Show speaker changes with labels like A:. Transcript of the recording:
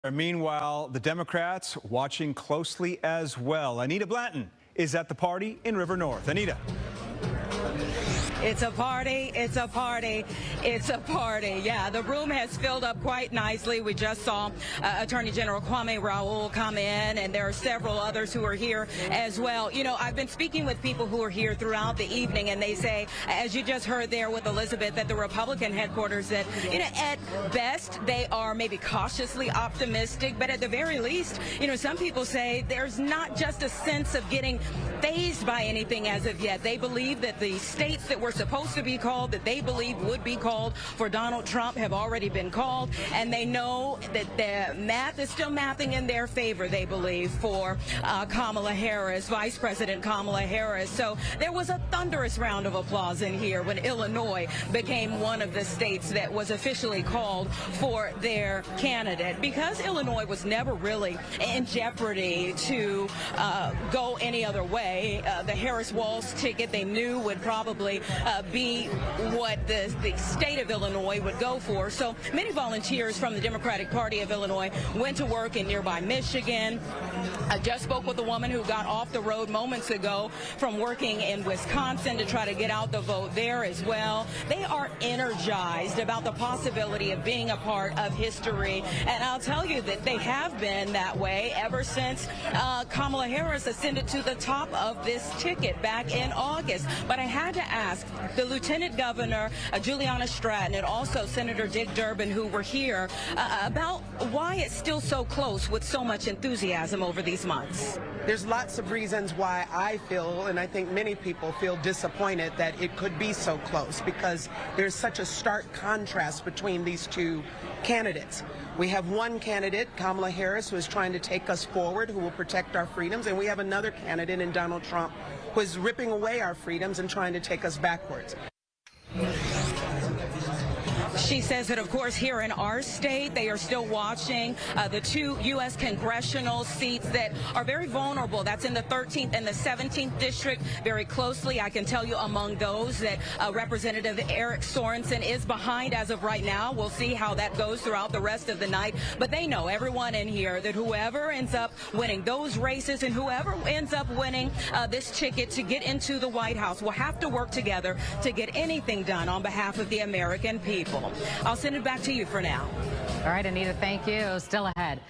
A: Meanwhile, the Democrats watching closely as well. Anita Blanton is at the party in River North. Anita.
B: It's a party, it's a party, it's a party. Yeah, the room has filled up quite nicely. We just saw Attorney General Kwame Raoul come in, and there are several others who are here as well. You know, I've been speaking with people who are here throughout the evening, and they say, as you just heard there with Elizabeth at the Republican headquarters, that, you know, at best, they are maybe cautiously optimistic, but at the very least, you know, some people say there's not just a sense of getting fazed by anything as of yet. They believe that the states that were supposed to be called, that they believe would be called for Donald Trump, have already been called, and they know that the math is still mathing in their favor, they believe, for Kamala Harris, Vice President Kamala Harris. So there was a thunderous round of applause in here when Illinois became one of the states that was officially called for their candidate, because Illinois was never really in jeopardy to go any other way. The Harris-Walz ticket they knew would probably be what the state of Illinois would go for. So many volunteers from the Democratic Party of Illinois went to work in nearby Michigan. I just spoke with a woman who got off the road moments ago from working in Wisconsin to try to get out the vote there as well. They are energized about the possibility of being a part of history, and I'll tell you that they have been that way ever since Kamala Harris ascended to the top of this ticket back in August. But I had to ask the Lieutenant Governor, Juliana Stratton, and also Senator Dick Durbin, who were here, about why it's still so close with so much enthusiasm over these months.
C: There's lots of reasons why I feel, and I think many people feel, disappointed that it could be so close, because there's such a stark contrast between these two candidates. We have one candidate, Kamala Harris, who is trying to take us forward, who will protect our freedoms, and we have another candidate in Donald Trump who is ripping away our freedoms and trying to take us backwards.
B: She says that, of course, here in our state, they are still watching the two U.S. congressional seats that are very vulnerable. That's in the 13th and the 17th district very closely. I can tell you among those that Representative Eric Sorensen is behind as of right now. We'll see how that goes throughout the rest of the night. But they know, everyone in here, that whoever ends up winning those races and whoever ends up winning this ticket to get into the White House will have to work together to get anything done on behalf of the American people. I'll send it back to you for now.
D: All right, Anita, thank you. Still ahead.